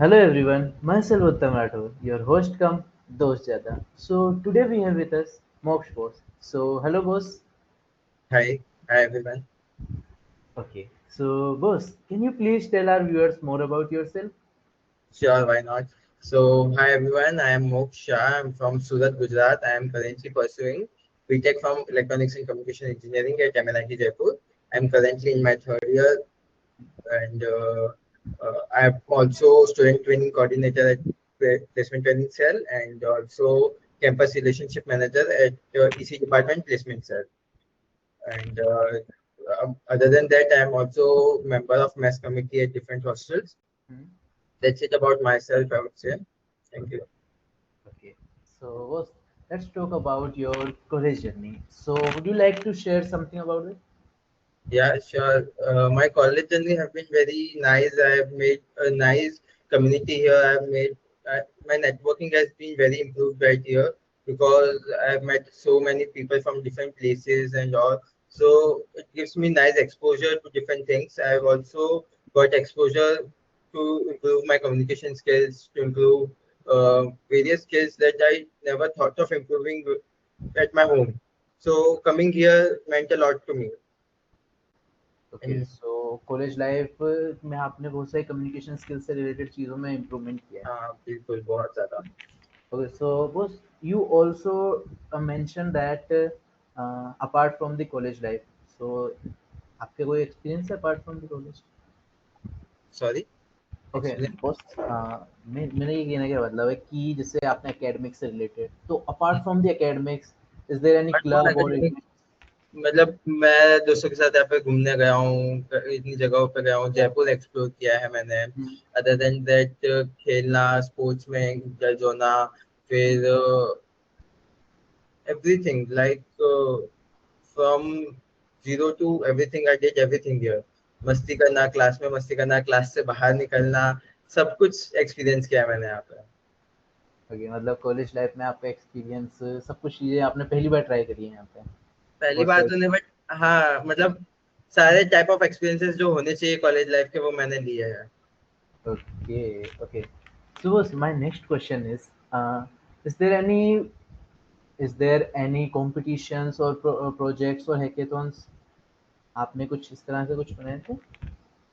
Hello everyone, myself Uttam Rathore, your host come Dost Jada. So today we have with us Moksha Boss. So hello boss. Hi everyone. Okay. So boss, can you please tell our viewers more about yourself? Sure, why not? So, hi everyone. I am Moksha. I'm from Surat, Gujarat. I am currently pursuing BTech from Electronics and Communication Engineering at MNIT Jaipur. I'm currently in my third year, and I'm also student training coordinator at Placement Training Cell, and also campus relationship manager at EC Department Placement Cell. And other than that, I'm also member of mass committee at different hostels. Hmm? That's it about myself, I would say. Thank you. Okay. So boss, let's talk about your college journey. So would you like to share something about it? Yeah, sure. My college journey have been very nice. I have made a nice community here. I've made my networking has been very improved right here because I've met so many people from different places and all. So it gives me nice exposure to different things. I've also got exposure to improve my communication skills, to improve various skills that I never thought of improving at my home. So coming here meant a lot to me. Okay And so college life में आपने बहुत सारी communication skill से related चीज़ों में improvement किया है. हाँ बिल्कुल बहुत ज्यादा. Okay, so boss, you also mentioned that apart from the college life, so आपके कोई experience है apart from the college? Sorry, Okay, explain. boss, मेरा ये कहने का मतलब है कि जैसे आपने academics से related, तो apart from the academics, is there any but not club or academic. event? मतलब मैं दोस्तों के साथ यहाँ पे घूमने गया हूँ, इतनी जगहों पे गया हूँ, जयपुर एक्सप्लोर किया है मैंने. Hmm. अदर देन दैट खेलना, स्पोर्ट्स में इंडल्ज होना, फिर everything like from zero to everything. I did everything here. मस्ती करना, क्लास में मस्ती करना, क्लास से बाहर निकलना, सब कुछ एक्सपीरियंस किया है मैंने यहाँ पे. Okay, मतलब कॉलेज लाइफ में आपका एक्सपीरियंस सब कुछ चीज़ें आपने पहली बार ट्राई करी है यहाँ पे. पहली बहुत बार सारी. तो नहीं, बट हाँ मतलब सारे टाइप ऑफ एक्सपीरियंसेस जो होने चाहिए कॉलेज लाइफ के वो मैंने लिए हैं. Okay, okay. So boss, my next question is there any is there any competitions or projects or hackathons आपने कुछ इस तरह से कुछ बनाए थे?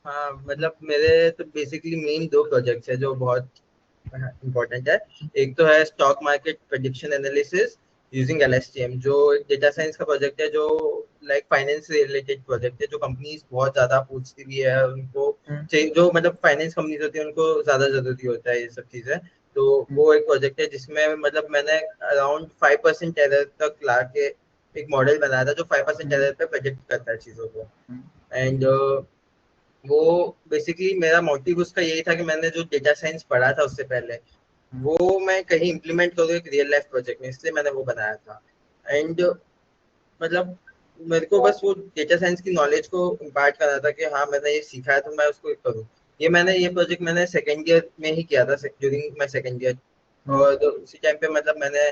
हाँ मतलब मेरे तो बेसिकली मेन दो प्रोजेक्ट्स है जो बहुत इम्पोर्टेंट है. एक तो है stock market prediction analysis using LSTM, जो एक डेटा साइंस का प्रोजेक्ट है, जो लाइक फाइनेंस से रिलेटेड प्रोजेक्ट है, जो कंपनीज बहुत ज्यादा पूछती भी है उनको. हम्म. जो मतलब फाइनेंस कंपनीज होती है उनको ज्यादा जरूरी होता है ये सब चीजें. तो हम्म. वो एक प्रोजेक्ट है जिसमें मतलब मैंने अराउंड 5% एरर तक ला के एक मॉडल बनाया था जो 5% हम्म. एरर पे प्रेडिक्ट करता है चीजों को. हम्म. एंड वो बेसिकली मेरा मोटिव उसका यही था कि मैंने जो डेटा साइंस पढ़ा था उससे पहले, हम्म. वो मैं कहीं इम्प्लीमेंट करूँ एक रियल लाइफ प्रोजेक्ट में, इसलिए मैंने वो बनाया था. एंड मतलब मेरे को बस वो डेटा साइंस की नॉलेज को इम्पार्ट करना था कि हाँ मैंने ये सीखा है तो मैं उसको करूँ. ये प्रोजेक्ट मैंने सेकेंड ईयर में ही किया था, ड्यूरिंग माई सेकेंड ईयर. हम्म. और उसी टाइम पे मतलब मैंने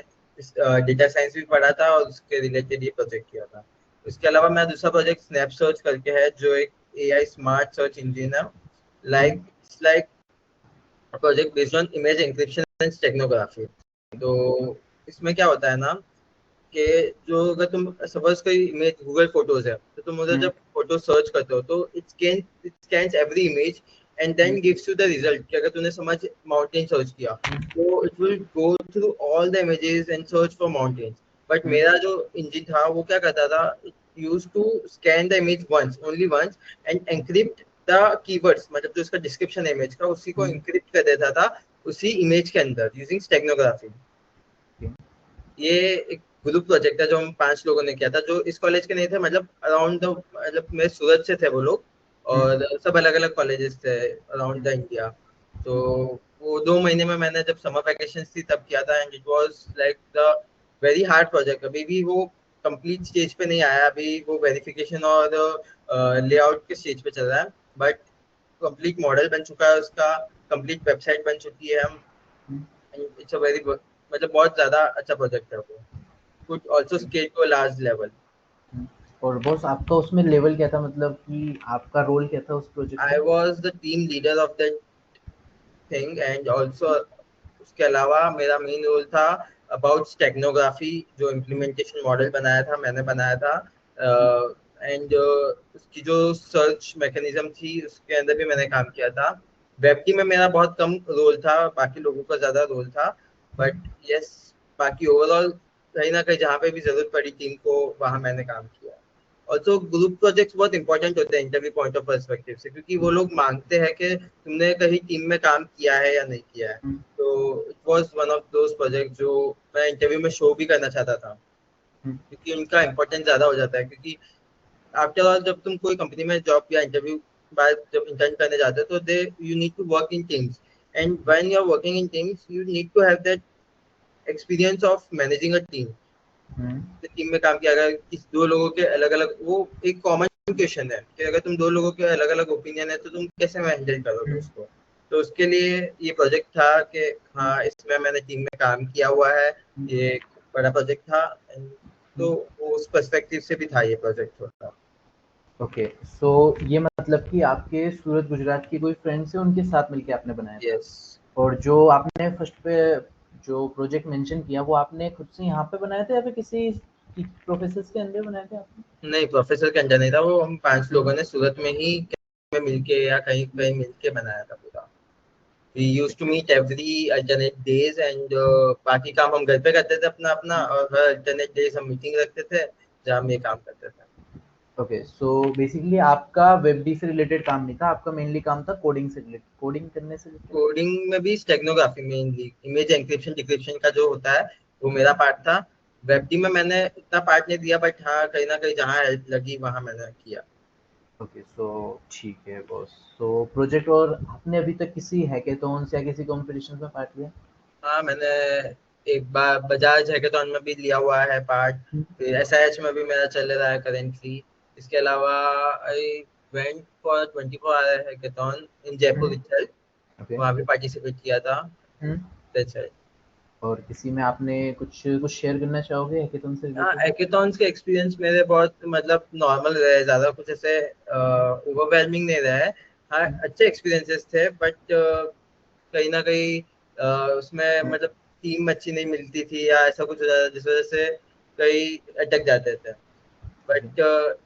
डेटा साइंस भी पढ़ा था और उसके रिलेटेड ये प्रोजेक्ट किया था. उसके अलावा मैं दूसरा प्रोजेक्ट स्नैप सर्च करके है, जो एक एआई स्मार्ट सर्च इंजिन है. Hmm. Like project based on image encryption and technography. तो इसमें क्या होता है ना कि जो अगर तुम सपोज कोई इमेज गूगल फोटोज है तो तुम उधर हम्म. जब फोटो सर्च करते हो तो it scans every image and then gives you the result. कि अगर तूने समझ माउंटेन सर्च किया तो it will go through all the images and search for mountains. But hmm. मेरा जो इंजन था वो क्या करता था, use to scan the image once, only once, and encrypt the keywords, मतलब जो उसका डिस्क्रिप्शन है इमेज का उसी को हम्म. एनक्रिप्ट कर देता था उसी इमेज के अंदर यूजिंग टेक्नोग्राफी. Okay. ये एक ग्रुप प्रोजेक्ट है जो हम 5 लोगों ने किया था, जो इस कॉलेज के नहीं थे, मतलब अराउंड द मतलब मेरे सूरत से थे वो लोग. हम्म. और सब अलग अलग कॉलेजेस थे अराउंड द हम्म. इंडिया. तो हम्म. वो 2 महीने में मैंने जब समर वैकेशन थी तब किया था. And it was like the very hard project. अभी भी वो कंप्लीट स्टेज पे नहीं आया, अभी वो वेरिफिकेशन और लेआउट के स्टेज पे चल रहा है. बट कंप्लीट मॉडल बन चुका है उसका, कंप्लीट वेबसाइट बन चुकी है. हम्म. इट्स अ वेरी मतलब बहुत ज्यादा अच्छा प्रोजेक्ट है वो. could also Okay. scale to a large level. हम्म. और बॉस आपका उसमें लेवल क्या था मतलब कि आपका रोल क्या था उस प्रोजेक्ट में? I was the team leader of that thing and also उसके अलावा मेरा मेन रोल था अबाउट टेक्नोग्राफी, जो इम्प्लीमेंटेशन मॉडल बनाया था मैंने बनाया था, एंड उसकी जो सर्च मैकेनिज्म थी उसके अंदर भी मैंने काम किया था। वेब टीम में मेरा बहुत कम रोल था, बाकी लोगों का ज्यादा रोल था, बट यस बाकी ओवरऑल कहीं ना कहीं जहाँ पे भी जरूरत पड़ी टीम को वहां मैंने काम किया। ऑल्सो ग्रुप प्रोजेक्ट्स बहुत इंपॉर्टेंट होते हैं इंटरव्यू पॉइंट ऑफ पर्सपेक्टिव से, क्योंकि वो लोग मांगते हैं कि तुमने कहीं टीम में काम किया है या नहीं किया है। तो it was one of those project जो मैं इंटरव्यू में शो भी करना चाहता था, क्योंकि उनका इम्पोर्टेंस ज्यादा हो जाता है। क्योंकि आफ्टर ऑल जब तुम कोई कंपनी में जॉब या इंटरव्यू बाद जब इंटर्न करने जाते हो तो they you need to work in teams, and when you are working in teams you need to have that experience of managing a team. Team में काम किया, अगर किस दो लोगों के अलग अलग, वो एक कॉमन क्वेश्चन है कि अगर तुम दो लोगों के अलग अलग ओपिनियन है तो तुम कैसे हैंडल करोगे उसको। तो उसके लिए ये प्रोजेक्ट था कि हाँ इसमें मैंने टीम में काम किया हुआ है, ये एक बड़ा प्रोजेक्ट था, तो उस पर्सपेक्टिव से भी था ये प्रोजेक्ट थोड़ा। ओके, सो ये मतलब कि आपके सूरत गुजरात की कोई फ्रेंड्स है उनके साथ मिलके आपने बनाया था, यस। और जो आपने फर्स्ट पे जो प्रोजेक्ट मेंशन किया वो आपने खुद से यहाँ पे बनाया था या फिर किसी प्रोफेसर के अंदर बनाए थे आपने? नहीं, प्रोफेसर के अंडर नहीं था वो, हम 5 लोगों ने सूरत में ही में मिलके या कहीं कहीं मिलके बनाया था पूरा। We used to meet every alternate days and बाकी काम हम घर पे करते थे अपना अपना, और हर alternate days हम मीटिंग रखते थे जहाँ हम ये काम करते थे। ओके, सो बेसिकली आपका वेब डी से रिलेटेड काम नहीं था, आपका मेनली काम था कोडिंग से रिलेटेड, कोडिंग करने से रिलेटेड। कोडिंग में भी steganography, mainly image encryption decryption का जो होता है वो मेरा पार्ट था। वेब टीम में मैंने इतना पार्ट नहीं दिया, बट हाँ कहीं ना कहीं जहाँ हेल्प लगी वहाँ मैंने किया। ओके, सो ठीक है बॉस। सो प्रोजेक्ट, और आपने अभी तक किसी हैकेथॉन्स या किसी कॉम्पिटिशन में पार्ट लिया? हाँ मैंने एक बार बजाज हैकेथॉन में भी लिया हुआ है पार्ट, फिर एसआईएच में भी मेरा चल रहा है करेंटली। इसके अलावा I went for 24 hour hackathon in Jaipur itself, okay. वहाँ भी पार्टिसिपेट किया था। That's it. और किसी में आपने कुछ कुछ शेयर करना चाहोगे हैकेथॉन से हाँ, रिलेटेड? हैकेथॉन्स के एक्सपीरियंस मेरे बहुत मतलब नॉर्मल रहे, ज़्यादा कुछ ऐसे ओवरवेलमिंग नहीं रहे। हाँ अच्छे एक्सपीरियंसेस थे, बट कहीं ना कहीं उसमें मतलब टीम अच्छी नहीं मिलती थी या ऐसा कुछ हो जाता जिस वजह से कई अटक जाते थे। बट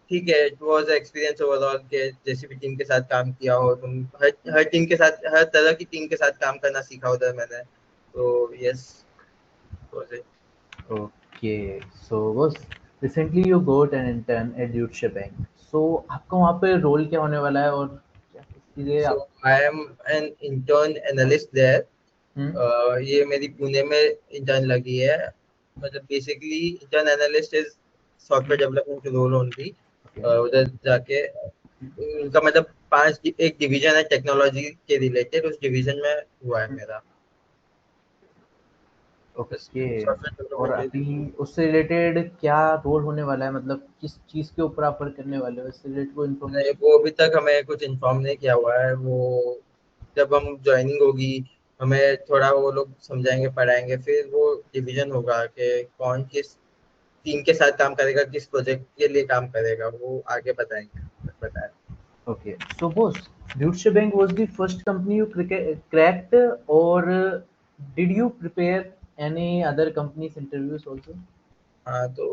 ठीक है, इट वाज एक्सपीरियंस ओवरऑल के जैसी भी टीम के साथ काम किया हो तुम, हर टीम के साथ, हर तरह की टीम के साथ काम करना सीखा उधर मैंने। तो yes was it. Okay, so boss, recently you got an intern at Deutsche Bank, so आपका वहाँ पे रोल क्या होने वाला है और क्या चीज़ें सो आप? I am an intern analyst there. ये मेरी पुणे में इंटर्न लगी है। मतलब basically intern analyst is software development role only. उधर जाके उनका मतलब 5 एक डिवीजन है टेक्नोलॉजी के रिलेटेड, उस डिवीजन में हुआ है मेरा। बस ओके, सॉफ्टवेयर और डेवलपमेंट। अभी उससे रिलेटेड क्या रोल होने वाला है, मतलब किस चीज़ के ऊपर आप वर्क करने वाले हो, इससे रिलेटेड कोई नहीं, इन्फॉर्मेशन? वो अभी तक हमें कुछ इन्फॉर्म नहीं किया हुआ है। वो जब हम ज्वाइनिंग होगी हमें थोड़ा वो लोग समझाएंगे पढ़ाएंगे, फिर वो डिवीजन होगा कि कौन किस टीम के साथ काम करेगा, किस प्रोजेक्ट के लिए काम करेगा, वो आगे बताएंगे बताया। Okay, so boss, Deutsche Bank was the first company you cracked, or did you prepare any other company's interviews also? हाँ तो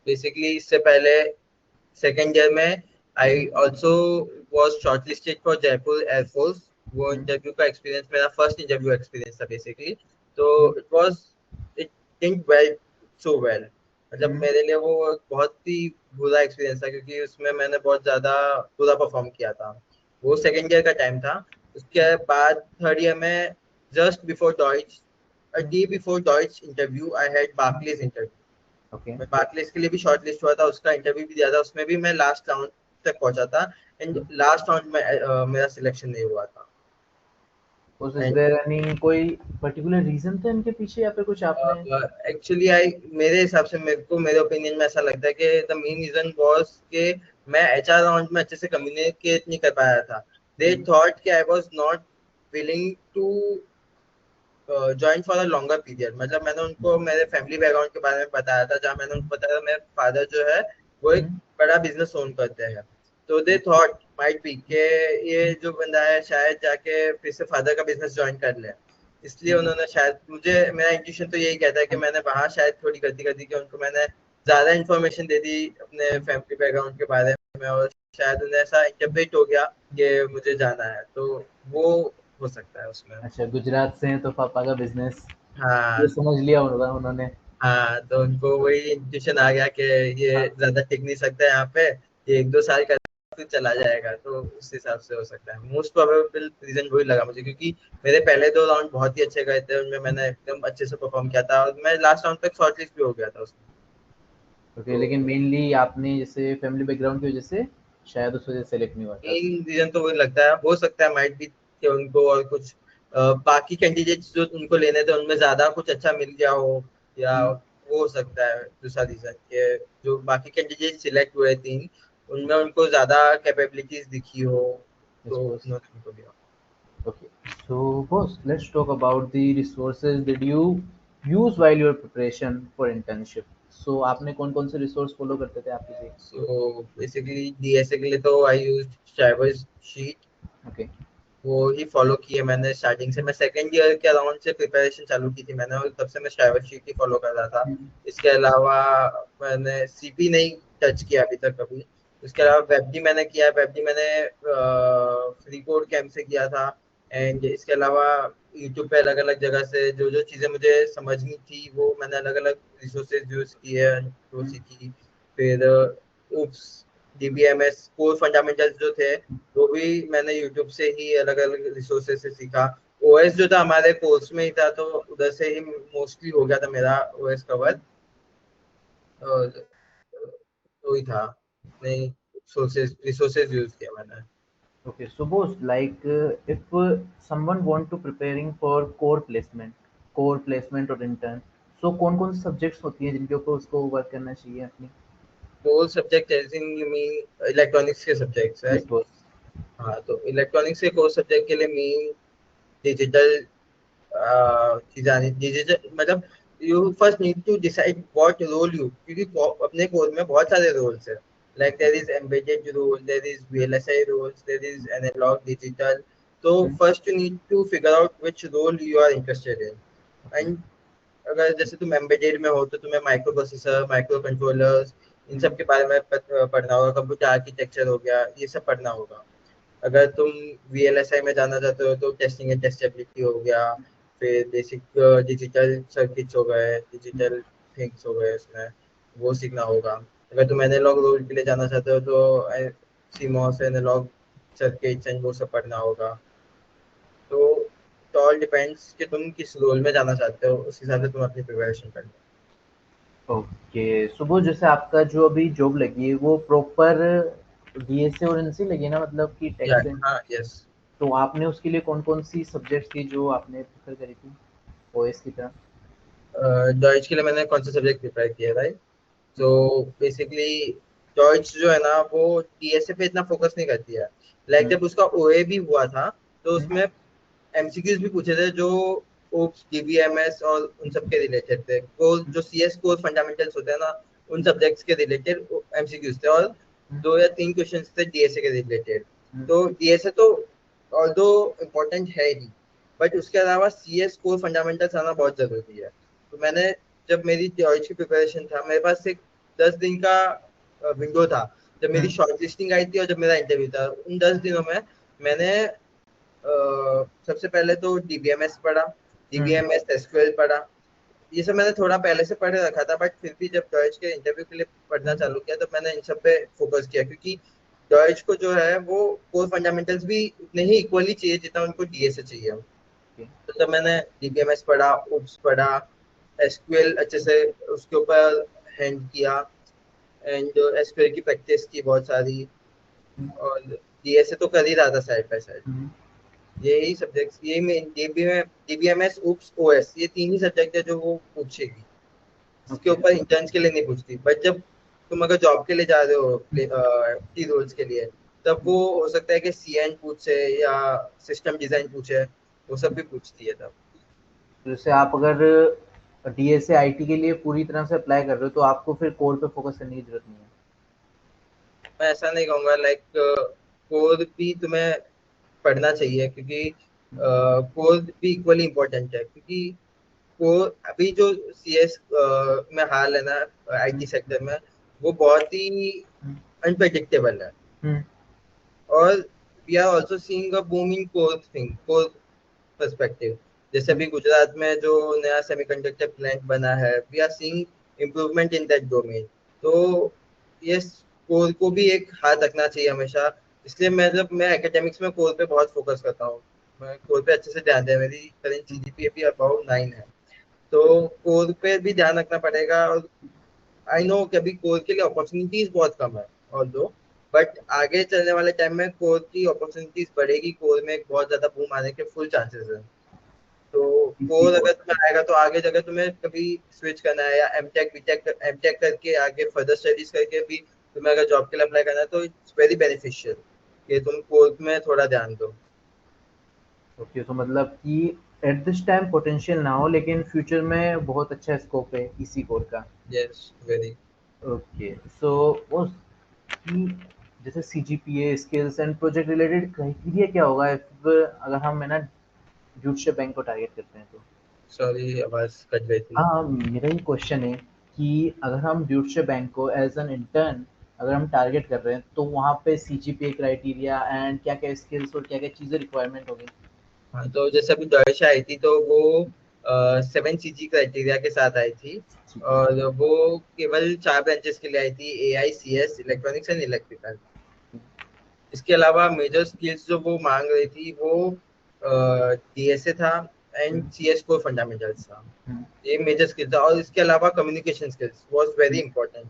बेसिकली इससे पहले सेकेंड ईयर में I also was shortlisted for Jaipur air force. वो Hmm. इंटरव्यू का experience मेरा first interview experience था basically. तो Hmm. It was it didn't well so well. मतलब Hmm. मेरे लिए वो एक बहुत ही बुरा एक्सपीरियंस था, क्योंकि उसमें मैंने बहुत ज्यादा बुरा परफॉर्म किया था। वो सेकेंड ईयर का टाइम था। उसके बाद थर्ड ईयर में just before Deutsche, a day before Deutsche interview I had Barclays interview. Okay. मैं बार्कलेस के लिए भी शॉर्ट लिस्ट हुआ था, उसका इंटरव्यू भी दिया था, उसमें भी मैं लास्ट राउंड तक पहुंचा था। एंड लास्ट राउंड में मेरा सिलेक्शन नहीं हुआ था। Was is and there any कोई particular reason था इनके पीछे या फिर कुछ आपने? एक्चुअली आई मेरे हिसाब से, मेरे को मेरे ओपिनियन में ऐसा लगता है कि द मेन रीजन वाज कि मैं एचआर राउंड में अच्छे से कम्युनिकेट नहीं कर पाया था। दे थॉट कि I was not willing to join for a longer period. मतलब मैंने उनको मेरे फैमिली बैकग्राउंड के बारे में बताया था, जहाँ मैंने उनको बताया मेरे फादर जो है वो एक Hmm. बड़ा बिजनेस ओन करते हैं। तो दे थॉट माइट बी के ये जो बंदा है शायद जाके फिर से फादर का बिजनेस ज्वाइन कर ले, इसलिए उन्होंने शायद, मुझे मेरा इंट्यूशन तो यही कहता है कि मैंने वहाँ शायद थोड़ी गलती कर दी कि उनको मैंने ज्यादा इन्फॉर्मेशन दे दी अपने फैमिली बैकग्राउंड के बारे में, और शायद उन्हें ऐसा इंटरप्रेट हो गया कि मुझे जाना है, तो वो हो सकता है उसमें। अच्छा, गुजरात से हैं तो पापा का बिजनेस ये हाँ समझ लिया होगा उन्होंने। हाँ, तो उनको वही इंट्यूशन आ गया कि ये हाँ। ज्यादा टिक नहीं सकता यहाँ पे, ये 1-2 साल का फिर चला जाएगा, तो उस हिसाब से हो सकता है। मोस्ट प्रोबेबल रीजन वही लगा मुझे, क्योंकि मेरे पहले 2 राउंड बहुत ही अच्छे गए थे, उनमें मैंने एकदम अच्छे से परफॉर्म किया था, और मैं लास्ट राउंड तक शॉर्ट लिस्ट भी हो गया था उसमें। ओके, लेकिन तो मेनली आपने जैसे फैमिली बैकग्राउंड की वजह से शायद उस वजह से सेलेक्ट नहीं हुआ था। मेन रीजन तो वही लगता है, हो सकता है माइट भी कि उनको और कुछ बाकी कैंडिडेट्स जो उनको लेने थे उनमें ज्यादा कुछ अच्छा मिल गया हो, या हम्म। वो हो सकता है दूसरा रीजन कि जो बाकी कैंडिडेट सिलेक्ट हुए 3 उनमें उनको ज्यादा कैपेबिलिटीज दिखी हो, तो सपोज। उन्होंने उनको लिया। Okay, so boss, let's talk about the resources that you use while your preparation for internship. So आपने कौन कौन से रिसोर्स फॉलो करते थे आपके लिए? सो बेसिकली डीएसए के लिए तो आई यूज ट्रैवल शीट, ओके। वो ही फॉलो किए मैंने स्टार्टिंग से। मैं सेकंड ईयर के अराउंड से प्रिपरेशन चालू की थी मैंने, और तब से मैं ट्रैवल शीट ही फॉलो कर रहा था। इसके अलावा मैंने सीपी नहीं टच किया अभी तक कभी। इसके अलावा वेबडी मैंने किया, वेबडी मैंने फ्री कोड कैंप से किया था। एंड इसके अलावा यूट्यूब पे अलग अलग जगह से जो जो चीज़ें मुझे समझनी थी वो मैंने अलग अलग रिसोर्सेज यूज किए, वो सीखी। फिर उप्स, डीबीएमएस कोर फंडामेंटल्स जो थे वो भी मैंने यूट्यूब से ही अलग अलग रिसोर्सेज से सीखा। ओएस जो था हमारे कोर्स में ही था, तो उधर से ही मोस्टली हो गया था मेरा ओएस कवर, और तो ही था, नहीं सोर्सेज रिसोर्सेज यूज किया मैंने। Okay, so boss, like if someone want to preparing for core placement or intern, so कौन कौन से सब्जेक्ट्स होती हैं जिनके ऊपर उसको वर्क करना चाहिए अपनी? Core subject as in you mean electronics के सब्जेक्ट्स, यस राइट? boss। हाँ, तो इलेक्ट्रॉनिक्स के कोर सब्जेक्ट के लिए मेन डिजिटल चीजें आनी, डिजिटल मतलब you first need to decide what role you, क्योंकि अपने कोर में बहुत सारे रोल्स है, like there is embedded role, there is VLSI roles, there is analogue digital. तो first you need to figure out which role you are interested in. Okay. And अगर जैसे तुम एम्बेडेड में हो तो तुम्हें माइक्रो प्रोसेसर, माइक्रो कंट्रोलर्स, इन सब के बारे में पढ़ना होगा, कंप्यूटर आर्किटेक्चर हो गया, ये सब पढ़ना होगा। अगर तुम वीएलएसआई में जाना चाहते हो तो टेस्टिंग एंड टेस्टेबिलिटी हो गया, फिर बेसिक डिजिटल सर्किट्स हो गए, डिजिटल थिंग्स हो गए उसमें, वो सीखना होगा। अगर तुम एनालॉग रोल के लिए जाना चाहते हो तो सीमॉस एनालॉग सर्किट्स एंड वो सब पढ़ना होगा। तो ऑल डिपेंड्स कि तुम किस रोल में जाना चाहते हो, उस हिसाब से तुम अपनी प्रिपरेशन करना। ओके, सो वो जैसे आपका जो अभी जॉब लगी है वो प्रॉपर डीएसए और इनसे लगी है ना, मतलब कि या टेक्स एंड? हाँ, यस। तो आपने उसके लिए कौन-कौन सी सब्जेक्ट्स थी जो आपने प्रेफ़र करी थी ओएस की तरह? डॉइच के लिए मैंने कौन सा सब्जेक्ट प्रिपेयर किया था? तो बेसिकली डॉइच जो है ना वो डीएसए पे इतना फोकस नहीं करती है। लाइक हुँ, जब उसका ओए भी हुआ था तो हुँ, उसमें एमसीक्यूज भी पूछे थे जो ओप्स, डीबीएमएस और उन सब के रिलेटेड थे। वो जो सीएस कोर फंडामेंटल्स होते हैं ना, उन सब्जेक्ट्स के रिलेटेड एमसीक्यूज थे, और हुँ, 2 या 3 क्वेश्चंस थे डीएसए के रिलेटेड। हुँ, तो डीएसए तो ऑल्दो इम्पोर्टेंट है ही, बट उसके अलावा सीएस कोर फंडामेंटल्स आना बहुत जरूरी है। तो मैंने, जब मेरी डॉइच की प्रिपरेशन था, मेरे पास एक 10 दिन का विंडो था, जब मेरी हुँ, शॉर्ट लिस्टिंग आई थी और जब मेरा इंटरव्यू था। उन 10 दिनों में मैंने सबसे पहले तो डीबीएमएस पढ़ा, हुँ। डीबीएमएस एसक्यूएल पढ़ा। ये सब मैंने थोड़ा पहले से पढ़ रखा था, बट फिर भी जब डॉइच के इंटरव्यू के लिए पढ़ना चालू किया तो मैंने इन सब पे फोकस किया, क्योंकि डॉइच को जो है वो कोर फंडामेंटल्स भी उतने ही इक्वली चाहिए जितना उनको डीएसए चाहिए। ओके। तो तब मैंने डीबीएमएस पढ़ा, उप्स पढ़ा, एसक्यूएल अच्छे से उसके ऊपर हैंड किया, एंड एसक्यूएल की प्रैक्टिस की बहुत सारी, हुँ, और डीएसए तो कर ही रहा था साइड बाय साइड। हुँ, यही सब्जेक्ट्स, यही मेन डीबीएमएस, उप्स, ओएस, ये 3 ही सब्जेक्ट है जो वो पूछेगी। इसके ओके। ऊपर इंटर्न्स के लिए नहीं पूछती, बट जब तुम अगर जॉब के लिए जा रहे हो टी रोल्स के लिए, तब वो हो सकता है कि सीएन पूछे या सिस्टम डिजाइन पूछे, वो सब भी पूछती है तब। तो जैसे आप अगर डीएसए आईटी के लिए पूरी तरह से अप्लाई कर रहे हो तो आपको फिर कोर पे फ़ोकस करने की ज़रूरत नहीं है। मैं ऐसा नहीं कहूंगा, लाइक कोर भी तुम्हें पढ़ना चाहिए, क्योंकि कोर भी इक्वली इम्पोर्टेंट है, क्योंकि कोर अभी जो CS में हाल है ना IT सेक्टर में, वो बहुत ही अनप्रेडिक्टेबल है। हम्म। और we are also seeing a boom in core thing, core perspective. जैसे अभी गुजरात में जो नया सेमीकंडक्टर प्लांट बना है, we are seeing improvement in that domain. तो ये कोर को भी एक हाथ रखना चाहिए हमेशा। इसलिए मैं एकेडमिक्स में कोर पे बहुत फोकस करता हूँ। मैं कोर पे अच्छे से ध्यान दिया, मेरी करंट CGPA भी अबाउट 9 है। तो कोर पे भी ध्यान रखना पड़ेगा। और आई नो कि अभी कोर के लिए अपॉर्चुनिटीज बहुत कम है और दो, बट आगे चलने वाले टाइम में कोर की अपॉर्चुनिटीज बढ़ेगी। कोर में एक बहुत ज्यादा बूम आने के फुल चांसेस है। तो इसी कोर कोड अगर तुम्हें आएगा तो आगे जगह तुम्हें कभी स्विच करना है, या एमटेक करके आगे फर्दर स्टडीज करके भी तुम्हें अगर जॉब के लिए अप्लाई करना है, तो इट्स वेरी बेनिफिशियल कि तुम कोर में थोड़ा ध्यान दो। ओके, तो मतलब कि एट दिस टाइम पोटेंशियल ना हो, लेकिन फ्यूचर में बहुत अच्छा स्कोप है इसी कोड का। Yes, very. ओके, सो वो कि जैसे CGPA skills and project related criteria क्या होगा if अगर हम है ना ड्यूटशे बैंक को टारगेट करते हैं तो? सॉरी, आवाज कट गई थी। हाँ, मेरा ये क्वेश्चन है कि अगर हम ड्यूटशे बैंक को एज एन इंटर्न अगर हम टारगेट कर रहे हैं तो वहाँ पे CGPA क्राइटेरिया एंड क्या क्या स्किल्स और क्या क्या चीज़ें रिक्वायरमेंट होगी? हाँ, तो जैसे अभी डॉयश आई थी, तो वो 7 CG क्राइटेरिया के साथ आई थी। ठीक है। और वो केवल 4 ब्रांचेस के लिए आई थी: AI CS, electronics and electrical. इसके अलावा मेजर स्किल्स जो वो मांग रही थी, वो DSA था and hmm, CS core fundamentals था। हम्म, ये मेजर स्किल्स था। और इसके अलावा communication skills was very hmm, important.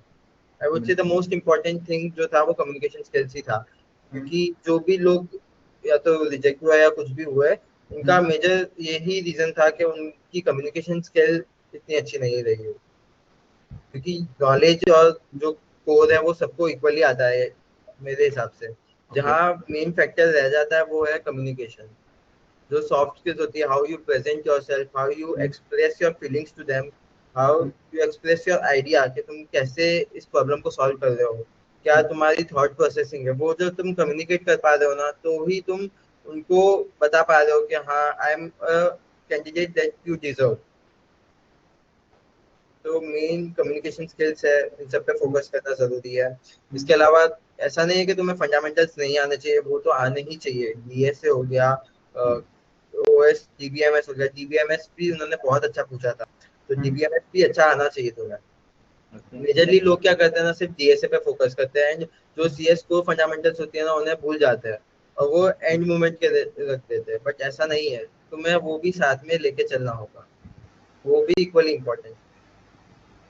I would say the communication, most important thing जो था वो कम्युनिकेशन स्किल्स ही था। हम्म, क्योंकि जो भी लोग या तो रिजेक्ट हुआ या कुछ भी हुआ है, उनका हम्म, मेजर यही रीजन था कि उनकी कम्युनिकेशन स्किल इतनी अच्छी नहीं रही है। क्योंकि नॉलेज और जो कोर है वो सबको इक्वली आता है मेरे हिसाब से। ओके। जहाँ मेन फैक्टर रह जाता है वो है कम्युनिकेशन। जो सॉफ्ट स्किल्स होती है, how you present yourself, how you hmm, express your feelings to them, how hmm, you express your idea कि तुम कैसे इस प्रॉब्लम को सॉल्व कर रहे हो, क्या हम्म, तुम्हारी थॉट प्रोसेसिंग है, वो जो तुम कम्युनिकेट कर पा रहे हो ना, तो ही तुम उनको बता पा रहे हो कि हाँ, I am a candidate that you deserve. तो मेन कम्युनिकेशन स्किल्स है, इन सब पे फोकस करना जरूरी है। हम्म, इसके अलावा ऐसा नहीं है कि तुम्हें फंडामेंटल्स नहीं आने चाहिए, वो तो आने ही चाहिए। DSA हो गया, OS DBMS हो गया। DBMS भी उन्होंने बहुत अच्छा पूछा था, तो हम्म, DBMS भी अच्छा आना चाहिए तुम्हें। ओके। मेजरली लोग क्या करते हैं ना, सिर्फ DSA पे फोकस करते हैं, एंड जो CS को फंडामेंटल्स होती है ना, उन्हें भूल जाते हैं और वो एंड मोमेंट के रख देते हैं। बट ऐसा नहीं है, तुम्हें वो भी साथ में लेके चलना होगा, वो भी equally important.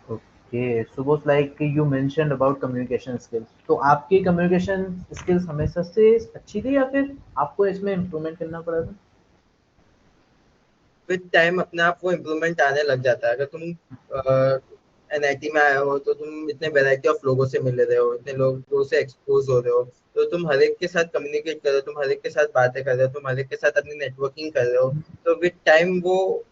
Okay, so was like you mentioned about communication skills, तो आपकी कम्युनिकेशन स्किल्स हमेशा से अच्छी थी या फिर आपको इसमें इम्प्रूवमेंट करना पड़ा था? विद टाइम अपने आप वो इम्प्रूवमेंट आने लग जाता है। अगर तुम NIT में आए हो, तो तुम इतने वैरायटी ऑफ लोगों से मिल रहे हो, इतने लोगों से एक्सपोज हो रहे हो, तो तुम हर एक के साथ कम्युनिकेट कर रहे हो, तुम हर एक के साथ बातें कर रहे हो, तुम हर एक के साथ अपनी नेटवर्किंग कर रहे हो। तो विद टाइम वो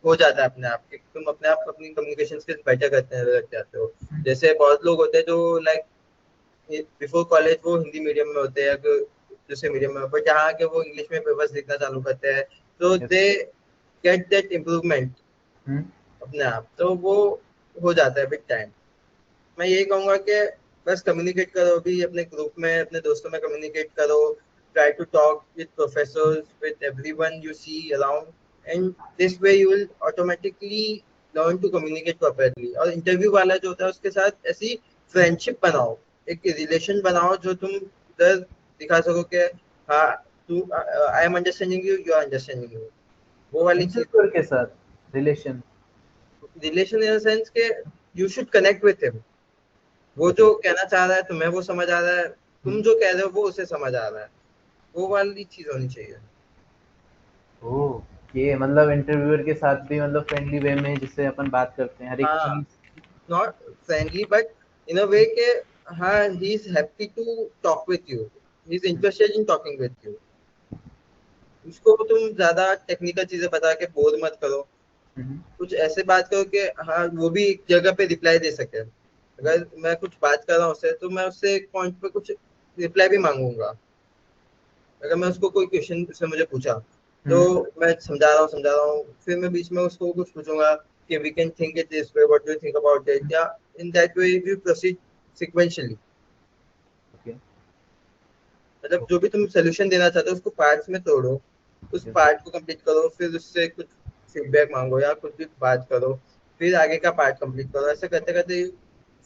हो जाता है अपने आप कि तुम अपने आप अपनी कम्युनिकेशन स्किल्स बेटर करते लग जाते हो। जैसे बहुत लोग होते हैं जो लाइक बिफोर कॉलेज वो हिंदी मीडियम में होते हैं, अगर दूसरे मीडियम में, बट जहाँ के वो इंग्लिश में पेपर्स लिखना चालू करते हैं, तो yes. They get that improvement hmm, अपने आप। तो वो हो जाता है विद टाइम। मैं यही कहूंगा कि बस कम्युनिकेट करो, भी अपने ग्रुप में अपने दोस्तों में कम्युनिकेट करो। Try to talk with professors, with everyone you see around, and this way you will automatically learn to communicate properly. और इंटरव्यू वाला जो होता है उसके साथ ऐसी फ्रेंडशिप बनाओ, एक रिलेशन बनाओ, जो तुम उधर दिखा सको कि हाँ, तू, I am understanding you, you are understanding you, वो वाली चीज इंटरव्यूअर होती के साथ रिलेशन। है। रिलेशन इन द सेंस के you should connect with him. वो ओके। जो कहना चाह रहा है तुम्हें वो समझ आ रहा है, तुम जो कह रहे हो वो उसे समझ आ रहा है, वो वाली चीज होनी चाहिए। ओके, मतलब इंटरव्यूअर के साथ भी मतलब फ्रेंडली वे में जिससे अपन बात करते हैं हर एक हाँ, चीज। Not friendly but in a way के हाँ, he is happy to talk with you, he is interested in talking with you. उसको तुम ज्यादा टेक्निकल चीजें बता के बोर मत करो। हम्म, कुछ ऐसे बात करो कि हाँ, वो भी एक जगह पे रिप्लाई दे सके। अगर मैं कुछ बात कर रहा हूँ उससे, तो मैं उससे एक पॉइंट पे कुछ रिप्लाई भी मांगूंगा। अगर मैं उसको कोई क्वेश्चन उसने मुझे पूछा तो हम्म। मैं समझा रहा हूँ, फिर मैं बीच में उसको कुछ पूछूंगा कि we can think it this way, what do you think about it, या in that way we proceed sequentially. Okay. मतलब जो भी तुम सोल्यूशन देना चाहते हो उसको पार्ट्स में तोड़ो, उस ओके। पार्ट को कंप्लीट करो, फिर उससे कुछ फीडबैक मांगो या कुछ भी बात करो, फिर आगे का पार्ट कंप्लीट करो, ऐसे करते करते you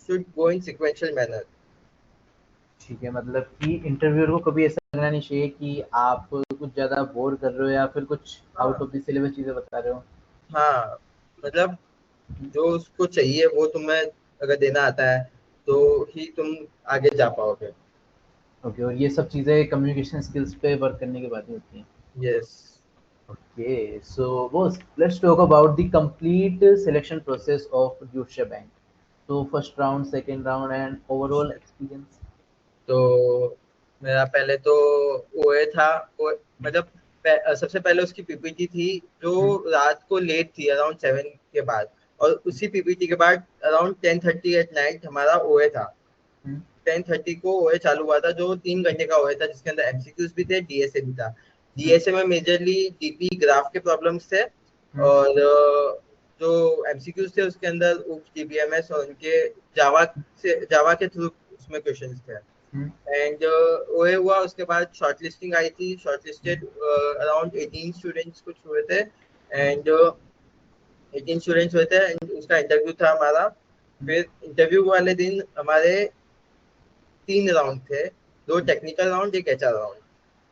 should go in sequential manner. ठीक है, मतलब कि इंटरव्यूअर को कभी ऐसा लगना नहीं चाहिए कि आप कुछ ज़्यादा बोर कर रहे हो या फिर कुछ आउट हाँ ऑफ द सिलेबस चीज़ें बता रहे हो। हाँ, मतलब जो उसको चाहिए वो तुम्हें अगर देना आता है तो ही तुम आगे जा पाओगे। ओके, और ये सब चीज़ें कम्युनिकेशन स्किल्स पे वर्क करने के बाद ही होती हैं। Yes. Okay, so boss, let's talk about the complete selection process of Deutsche Bank. So first round, second round, and overall experience. तो मेरा पहले तो ओए था। मतलब सबसे पहले उसकी पीपीटी थी जो हम्म। रात को लेट थी अराउंड 7 के बाद, और उसी पीपीटी के बाद अराउंड 10:30 एट नाइट हमारा ओए था। हम्म। 10:30 को ओए चालू हुआ था जो 3 घंटे का ओए था, जिसके अंदर एमसीक्यूज भी थे, डीएसए भी था। हम्म। डीएसए में मेजरली डीपी ग्राफ के प्रॉब्लम्स थे, हम्म। और जो एमसीक्यूज थे उसके अंदर उप्स डीबीएमएस और उनके जावा जावा के थ्रू उसमें क्वेश्चंस थे। हम्म। एंड वो हुआ, उसके बाद शॉर्टलिस्टिंग आई थी, शॉर्टलिस्टेड अराउंड 18 स्टूडेंट्स कुछ हुए थे, एंड 18 स्टूडेंट्स हुए थे, एंड उसका इंटरव्यू था हमारा। हम्म। फिर इंटरव्यू वाले दिन हमारे 3 राउंड थे, 2 टेक्निकल राउंड, एक एचआर राउंड।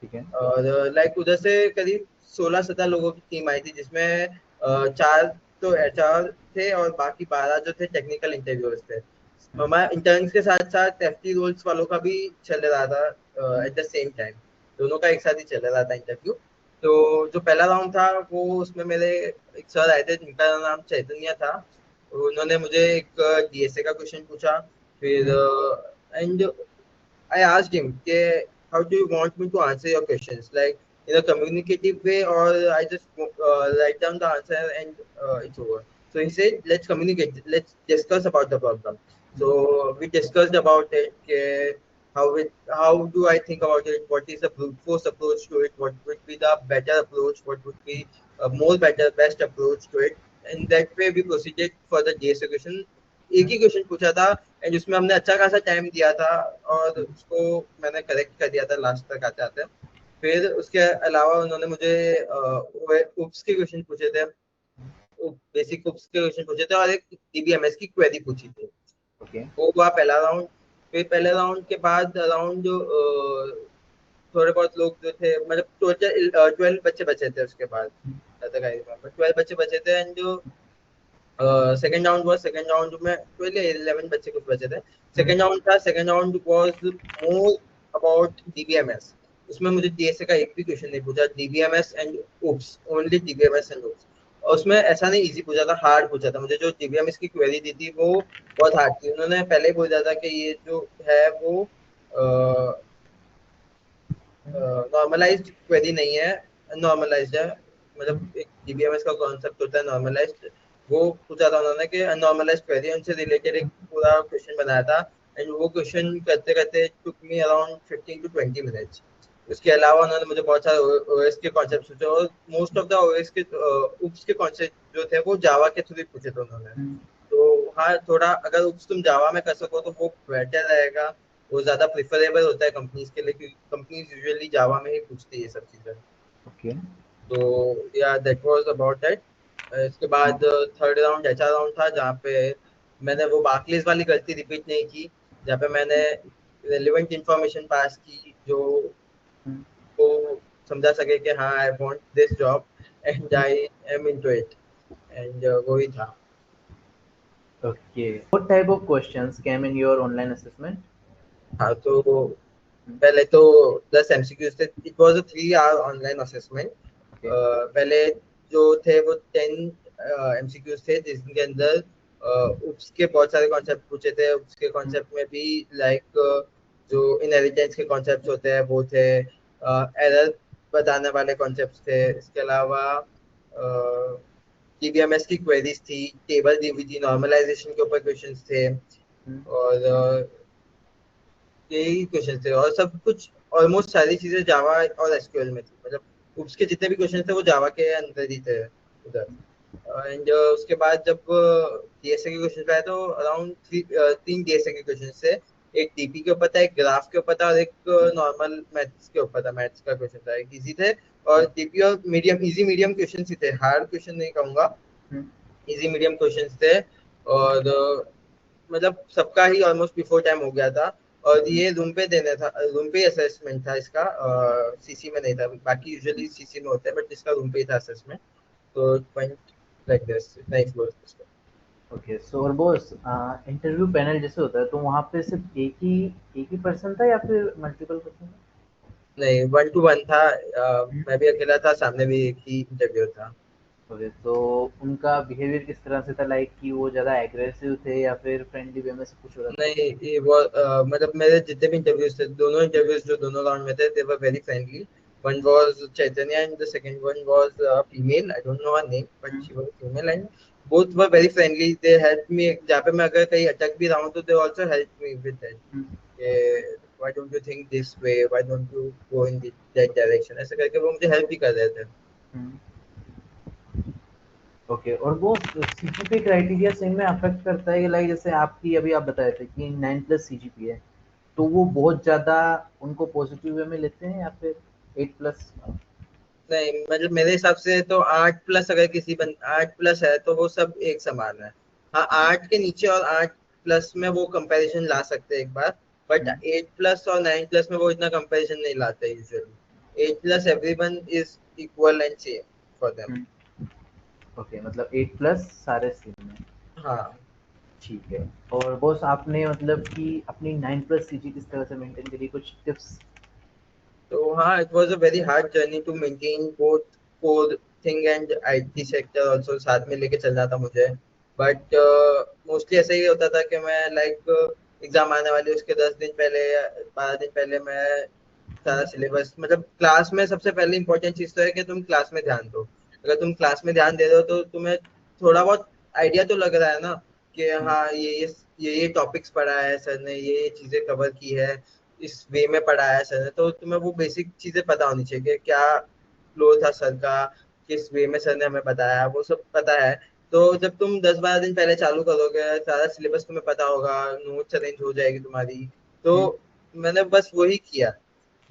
ठीक है। और लाइक उधर से करीब 16-17 लोगों की टीम आई थी, जिसमें 4 तो एचआर थे और बाकी 12 जो थे टेक्निकल इंटरव्यूअर्स थे। हम्म। हमारे इंटर्न्स के साथ साथ एफटी रोल्स वालों का भी चल रहा था हम्म। एट द सेम टाइम, दोनों का एक साथ ही चल रहा था इंटरव्यू। तो जो पहला राउंड था वो उसमें मेरे एक सर आए थे जिनका नाम चैतन्य था। उन्होंने मुझे एक डीएसए का क्वेश्चन पूछा, फिर hmm. And I asked him, okay, how do you want me to answer your questions? Like in a communicative way, or I just write down the answer and it's over. So he said, let's communicate. Let's discuss about the problem. So we discussed about it. How do I think about it? What is the brute force approach to it? What would be the better approach? What would be a more better, best approach to it? And that way we proceeded for the DSA question. एक ही question पूछा था, and उसमें हमने अच्छा खासा time दिया था, और उसको मैंने करेक्ट कर दिया था लास्ट तक आते आते। फिर उसके अलावा उन्होंने मुझे उप्स के क्वेश्चन पूछे थे, बेसिक उप्स के क्वेश्चन पूछे थे, और एक डीबीएमएस की क्वेरी पूछी थी। ओके। वो हुआ पहला राउंड। फिर पहले राउंड के बाद अराउंड थोड़े बहुत लोग जो थे, मतलब टोटल 12 बच्चे बचे थे उसके बाद, 12 बच्चे बचे थे, एंड जो सेकंड राउंड हुआ, सेकंड राउंड में 11 बच्चे कुछ बचे थे। हम्म। सेकंड राउंड था, second round was more about DBMS. उसमें मुझे डीएसए का एक भी क्वेश्चन नहीं पूछा, DBMS and OOPS, only DBMS and OOPS. और उसमें ऐसा नहीं इजी पूछा था, हार्ड पूछा था। मुझे जो डीबीएमएस की क्वेरी दी थी वो बहुत हार्ड थी। उन्होंने पहले ही बोला था कि ये जो है वो नॉर्मलाइज्ड क्वेरी नहीं है, नॉर्मलाइज्ड है। मतलब एक डीबीएमएस का कॉन्सेप्ट होता है नॉर्मलाइज्ड, वो पूछा था उन्होंने कि अननॉर्मलाइज्ड क्वेरी, उनसे रिलेटेड एक पूरा क्वेश्चन बनाया था। एंड वो क्वेश्चन करते करते टुक मी अराउंड 15 to 20 मिनट्स। उसके अलावा उन्होंने मुझे बहुत सारे ओएस के कॉन्सेप्ट पूछे, और मोस्ट ऑफ द ओएस के उप्स के कॉन्सेप्ट जो थे वो जावा के थ्रू पूछे थे उन्होंने। हम्म। तो हाँ, थोड़ा अगर उप्स तुम जावा में कर सको तो वो बेटर रहेगा, वो ज्यादा प्रिफरेबल होता है कंपनीज के लिए, क्योंकि कंपनीज यूजुअली जावा में ही पूछती है ये सब चीजें। ओके। तो या दैट वाज अबाउट दैट। इसके बाद थर्ड राउंड एचआर राउंड था, जहाँ पे मैंने वो बार्कलेज वाली गलती रिपीट नहीं की, जहाँ पे मैंने रेलिवेंट इंफॉर्मेशन पास की जो को समझा सके कि हाँ I want this job and I am into it, and वही था। Okay. What type of questions came in your online assessment? हाँ, तो पहले तो 10 एमसीक्यूज थे। It was a 3 hour online assessment. Okay. पहले जो थे वो 10 एमसीक्यूज थे, जिसके अंदर उप्स के बहुत सारे कॉन्सेप्ट पूछे थे। उप्स के हम्म। कॉन्सेप्ट में भी लाइक जो इनहेरिटेंस के कॉन्सेप्ट होते हैं वो थे, एरर बताने वाले कॉन्सेप्ट थे। इसके अलावा टीबीएमएस की क्वेरीज थी, टेबल दी हुई थी, नॉर्मलाइजेशन के ऊपर क्वेश्चंस थे, हम्म। और यही क्वेश्चन थे, और सब कुछ ऑलमोस्ट सारी चीजें जावा और एसक्यूएल में थी, मतलब उसके जितने भी क्वेश्चन थे वो जावा के अंदर ही थे उधर। एंड उसके बाद जब डीएसए के क्वेश्चन आए तो अराउंड 3 डीएसए के क्वेश्चन थे। एक टीपी के ऊपर था, एक ग्राफ के ऊपर था, और एक नॉर्मल मैथ्स के ऊपर था। मैथ्स का क्वेश्चन था, एक इजी थे। और टीपी और मीडियम, इजी मीडियम क्वेश्चन ही थे, हार्ड क्वेश्चन नहीं कहूंगा, हम्म, इजी मीडियम क्वेश्चन थे। और मतलब सबका ही ऑलमोस्ट बिफोर टाइम हो गया था। और हम्म। ये रूम पे देना था, रूम पे असेसमेंट था इसका, सीसी में नहीं था। बाकी यूजुअली सीसी में होता है, बट इसका रूम पे ही था असेसमेंट। तो point like this, nice work. Okay, so और बॉस, इंटरव्यू पैनल जैसे होता है तो वहाँ पे सिर्फ एक ही पर्सन था या फिर मल्टीपल पर्सन था? नहीं, 1 to 1 था। हम्म। मैं भी अकेला था, सामने भी एक ही इंटरव्यू था। ओके, तो उनका बिहेवियर किस तरह से था, लाइक कि वो ज़्यादा एग्रेसिव थे या फिर फ्रेंडली वे में सब कुछ हो रहा था? नहीं, ये वो मतलब मेरे जितने भी इंटरव्यूज थे, दोनों इंटरव्यूज जो दोनों राउंड में थे, they were very friendly. One was Chaitanya and the second one was female, I don't know her name, but hmm, she was female. And both were very friendly, they help me. जहाँ पे मैं अगर कहीं अटक भी रहा हूँ तो they also help me with that. Hmm, why don't you think this way, why don't you go in that direction, ऐसे करके वो मुझे हेल्प भी कर रहे थे। हम्म। ओके, और वो सीजीपीए क्राइटेरिया सेम में अफेक्ट करता है कि लाइक जैसे आपकी अभी आप बताए थे कि 9+ सीजीपी है, तो वो बहुत ज़्यादा उनको पॉजिटिव वे में लेते हैं या फिर 8+? नहीं, मतलब मेरे हिसाब से तो 8+ अगर किसी बन 8+ है तो वो सब एक समान है। हाँ, 8 के नीचे और 8+ में वो कंपैरिजन ला सकते हैं एक बार। बट 8+ और 9+ में वो इतना कंपैरिजन नहीं लाते usually. 8+ everyone is equal and same for them. Okay, मतलब 8+ सारे सेम में। हाँ। ठीक है। और बॉस, आपने मतलब कि अपनी 9+ सीजी किस तरह से मेंटेन करी, कुछ टिप्स? तो हाँ, it was a very hard journey to maintain both core thing and IT sector also, साथ में लेके चलना था मुझे। बट मोस्टली ऐसा ही होता था कि मैं लाइक एग्जाम आने वाली उसके 10 दिन पहले या 12 दिन पहले मैं सारा सिलेबस, मतलब क्लास में सबसे पहले इंपॉर्टेंट चीज तो है कि तुम क्लास में ध्यान दो। अगर तुम क्लास में ध्यान दे रहे हो तो तुम्हें थोड़ा बहुत आइडिया तो लग रहा है ना, कि हाँ ये टॉपिक्स पढ़ा है सर ने, ये चीजें कवर की है, इस वे में पढ़ाया है सर ने, तो तुम्हें वो बेसिक चीजें पता होनी चाहिए कि क्या फ्लो था सर का, किस वे में सर ने हमें बताया, वो सब पता है। तो जब तुम 10-12 दिन पहले चालू करोगे, सारा सिलेबस तुम्हें पता होगा, नोट्स अरेंज हो जाएगी तुम्हारी। तो मैंने बस वही किया।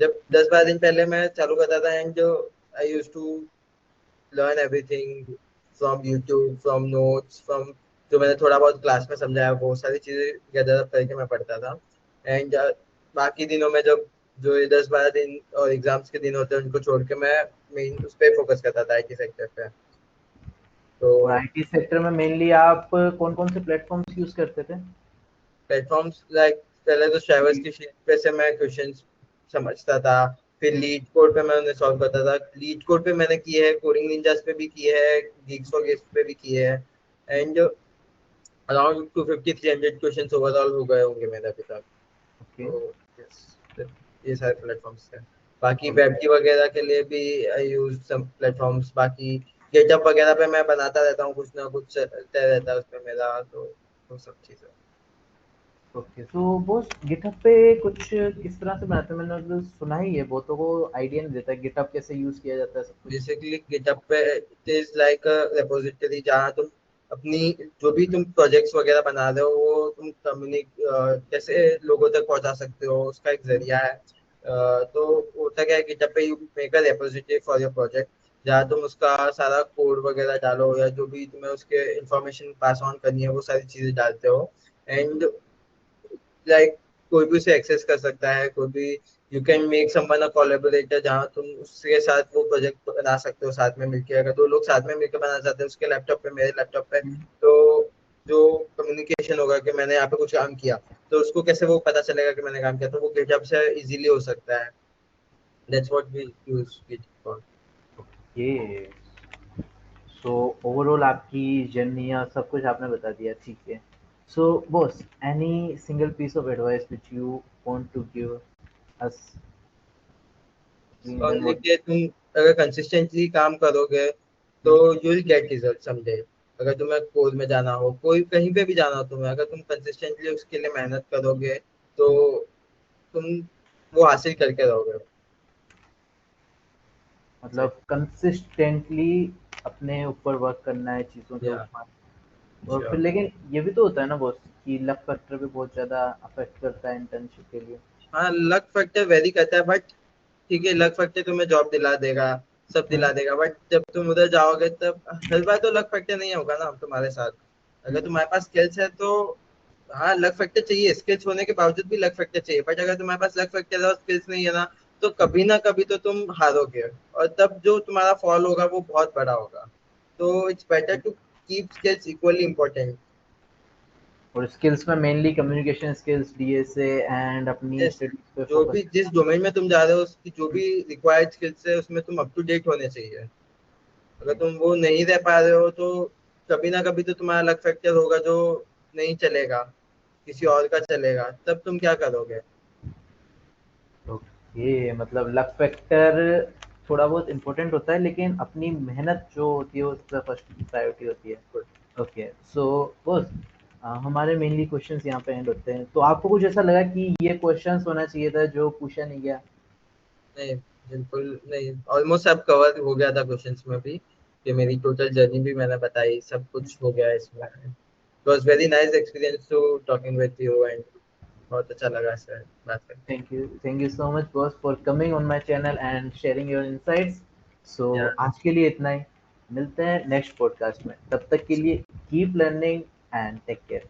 जब 10-12 दिन पहले मैं चालू करता था, and I use to learn everything from YouTube, from notes, from जो मैंने थोड़ा बहुत क्लास में समझाया, वो सारी चीजें गैदर अप करके मैं पढ़ता था। एंड बाकी दिनों में जब जो ये 10-12 दिन और एग्जाम्स के दिन होते हैं उनको छोड़ के मैं मेन उस पर फोकस करता था, आईटी सेक्टर पे। तो और आईटी सेक्टर में मेनली आप कौन-कौन से प्लेटफ़ॉर्म्स यूज़ करते थे? प्लेटफॉर्म्स लाइक, पहले तो शाइवर्स की शीट पे से मैं क्वेश्चंस समझता था। फिर लीड कोड पे मैं उन्हें सॉल्व करता था। लीड कोड पे मैंने किए हैं, कोडिंग निंजास पे भी किए हैं, गीक्स फॉर गेम्स पे भी किए हैं। एंड अराउंड 250-300 क्वेश्चंस ओवरऑल हो गए होंगे मेरे अभी तक। ओके, तो yes, ये सारे प्लेटफॉर्म्स हैं। बाकी ओके, वेब वगैरह के लिए भी आई यूज सम प्लेटफॉर्म्स। बाकी गेटअप वगैरह पे मैं बनाता रहता हूँ, कुछ ना कुछ चलता रहता है उसमें मेरा, तो वो सब चीज़ें। ओके। तो बॉस, गिटहब पे कुछ किस तरह से बनाते हैं? मैंने मतलब सुना ही है, बहुतों को आइडिया नहीं रहता है गिटहब कैसे यूज़ किया जाता है सब कुछ। बेसिकली गिटअप पे it is like a repository, जहाँ तुम अपनी जो भी तुम प्रोजेक्ट्स वगैरह बना रहे हो वो तुम कैसे लोगों तक पहुंचा सकते हो, उसका एक हुँ, जरिया है। तो होता क्या है, गिटअप पे you make a repository for your project, जहाँ तुम उसका सारा कोड वगैरह डालो, या जो भी तुम्हें उसके इंफॉर्मेशन पास ऑन करनी है वो सारी चीजें डालते हो। एंड लाइक कोई भी उसे एक्सेस कर सकता है, कोई भी। You can make someone a collaborator, जहाँ तुम उसके साथ वो प्रोजेक्ट बना सकते हो साथ में मिलके। अगर दो लोग साथ में मिलकर बना चाहते हैं, उसके लैपटॉप पे मेरे लैपटॉप पे, हुँ, तो जो कम्युनिकेशन होगा कि मैंने यहाँ पे कुछ काम किया, तो उसको कैसे वो पता चलेगा कि मैंने काम किया, तो वो गिटहब से इजीली हो सकता है। That's what we use git for. Okay. So overall आपकी जर्नी या सब कुछ आपने बता दिया, ठीक है। So boss, any single piece of advice which you want to give us then only what? कि तुम अगर कंसिस्टेंटली काम करोगे तो हुँ, you will get result someday. अगर तुम्हें कोर में जाना हो, कोई कहीं पे भी जाना हो तुम्हें, अगर तुम कंसिस्टेंटली उसके लिए मेहनत करोगे तो हुँ, तुम वो हासिल करके रहोगे। मतलब कंसिस्टेंटली अपने ऊपर वर्क करना है चीज़ों के या ऊपर। और फिर श्योर। लेकिन ये भी तो होता है ना बॉस कि लक फैक्टर भी बहुत ज़्यादा अफेक्ट करता है इंटर्नशिप के लिए। हाँ, लक फैक्टर वेरी करता है, बट ठीक है, लक फैक्टर तुम्हें जॉब दिला देगा, सब हम्म, दिला देगा, बट जब तुम उधर जाओगे तब हर बार तो लक फैक्टर नहीं होगा ना तुम्हारे साथ। अगर हम्म, तुम्हारे पास स्किल्स है तो हाँ, लक फैक्टर चाहिए, स्किल्स होने के बावजूद भी लक फैक्टर चाहिए, बट अगर तुम्हारे पास लक फैक्टर और स्किल्स नहीं है ना, तो कभी ना कभी तो तुम हारोगे, और तब जो तुम्हारा फॉल होगा वो बहुत बड़ा होगा। तो it's better to keep skills equally important. और स्किल्स में mainly communication skills, DSA and अपनी यस, स्टडीज पे जो फोकस भी जिस करना। डोमेन में तुम जा रहे हो उसकी जो भी रिक्वायर्ड स्किल्स है उसमें तुम अप टू डेट होने चाहिए। अगर तुम वो नहीं रह पा रहे हो तो कभी ना कभी तो तुम्हारा लक फैक्टर होगा जो नहीं चलेगा, किसी और का चलेगा, तब तुम क्या करोगे। ओके, मतलब लक फैक्टर थोड़ा बहुत इम्पोर्टेंट होता है लेकिन अपनी मेहनत जो होती है उसका फर्स्ट प्रायोरिटी होती है। ओके, सो बस हमारे मेनली क्वेश्चंस यहाँ पे एंड होते हैं। तो आपको कुछ ऐसा लगा कि ये क्वेश्चंस होना चाहिए था जो पूछा नहीं गया? नहीं, बिल्कुल नहीं, ऑलमोस्ट सब कवर हो गया था क्वेश्चंस में भी, कि मेरी टोटल जर्नी भी मैंने बताई, सब कुछ हो गया है इसमें। It was very nice experience to talking with you, and बहुत अच्छा लगा सर बात करके। Thank you so much boss for coming on my channel and sharing your insights. So या आज के लिए इतना ही। मिलते हैं नेक्स्ट पॉडकास्ट में, तब तक के लिए keep learning and take care.